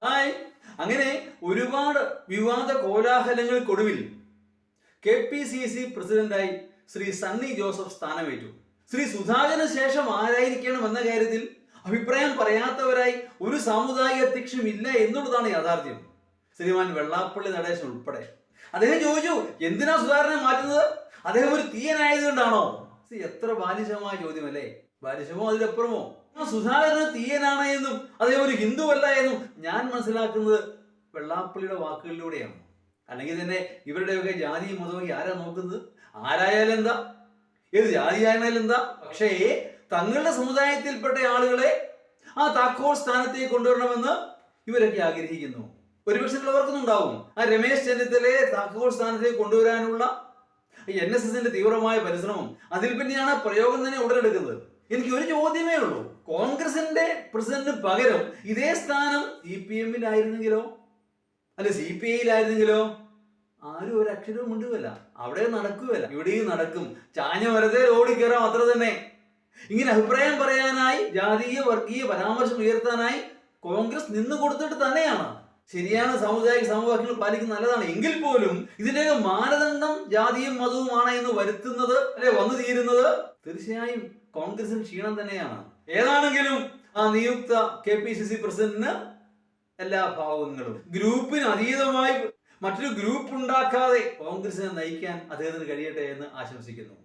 Hi. അങ്ങനെ ഒരുപാട് വിവാദ കോലാഹലങ്ങൾക്കൊടുവിൽ KPCC പ്രസിഡന്റായി ശ്രീ സണ്ണി ജോസഫ് സ്ഥാനമേറ്റു. ശ്രീ സുധാകരന് ശേഷം ആരായിരിക്കണം എന്ന കാര്യത്തിൽ അഭിപ്രായം പറയാത്തവരായി ഒരു സാമുദായിക അധ്യക്ഷനും ഇല്ല എന്നുള്ളതാണ് യാഥാർത്ഥ്യം. ശ്രീമാൻ വെള്ളാപ്പള്ളി നടേശൻ ഉൾപ്പെടെ. അദ്ദേഹം ചോദിച്ചു, എന്തിനാ സുധാകരനെ മാറ്റുന്നത്? അദ്ദേഹം ഒരു തീയനായതുകൊണ്ടാണോ? എത്ര ബാലിശമായ ചോദ്യമല്ലേ. ബാലിശമോ അതിലപ്പുറമോ? സുധാകരന് തീയനാണ് എന്നും അദ്ദേഹം ഒരു ഹിന്ദുവല്ല എന്നും ഞാൻ മനസ്സിലാക്കുന്നത് വെള്ളാപ്പള്ളിയുടെ വാക്കുകളിലൂടെയാണ്. അല്ലെങ്കിൽ തന്നെ ഇവരുടെയൊക്കെ ജാതിയും മതവും ആരാ നോക്കുന്നത്? ആരായാലും എന്താ, ഏത് ജാതിയായാലും എന്താ? പക്ഷേ തങ്ങളുടെ സമുദായത്തിൽപ്പെട്ട ആളുകളെ ആ താക്കോൽ സ്ഥാനത്തേക്ക് കൊണ്ടുവരണമെന്ന് ഇവരൊക്കെ ആഗ്രഹിക്കുന്നു. ഒരുപക്ഷെ ഓർക്കുന്നുണ്ടാവും, ആ രമേശ് ചെന്നിത്തലയെ താക്കോൽ സ്ഥാനത്തേക്ക് കൊണ്ടുവരാനുള്ള NSSന്റെ തീവ്രമായ പരിശ്രമം. അതിൽ പിന്നെയാണ് പ്രയോഗം തന്നെ ഉടലെടുക്കുന്നത്. എനിക്ക് ഒരു ചോദ്യമേ ഉള്ളൂ, കോൺഗ്രസിന്റെ പ്രസിഡന്റിന് പകരം ഇതേ സ്ഥാനം CPM-ലായിരുന്നെങ്കിലോ, അല്ലെ CPI-ലായിരുന്നെങ്കിലോ? ആരും ഒരു അക്ഷരവും മിണ്ടുകയല്ല. അവിടെ നടക്കുകയല്ല, ഇവിടെയും നടക്കും. ചാഞ്ഞ മരത്തെ ഓടിക്കയറാം, അത്ര തന്നെ. ഇങ്ങനെ അഭിപ്രായം പറയാനായി, ജാതീയ വർഗീയ പരാമർശം ഉയർത്താനായി കോൺഗ്രസ് നിന്ന് കൊടുത്തിട്ട് തന്നെയാണ്. ശരിയാണ്, സാമുദായിക സമവാക്യങ്ങൾ പാലിക്കുന്നത് നല്ലതാണ്. എങ്കിൽ പോലും ഇതിന്റെയൊക്കെ മാനദണ്ഡം ജാതിയും മതവുമാണ് എന്ന് വരുത്തുന്നത്, അല്ലെ വന്നു തീരുന്നത്, തീർച്ചയായും കോൺഗ്രസിന് ക്ഷീണം തന്നെയാണ്. ഏതാണെങ്കിലും ആ നിയുക്ത KPCC പ്രസിഡന്റിന് എല്ലാ ഭാവങ്ങളും, ഗ്രൂപ്പിന് അതീതമായി മറ്റൊരു ഗ്രൂപ്പ് ഉണ്ടാക്കാതെ കോൺഗ്രസിനെ നയിക്കാൻ അദ്ദേഹത്തിന് കഴിയട്ടെ എന്ന് ആശംസിക്കുന്നു.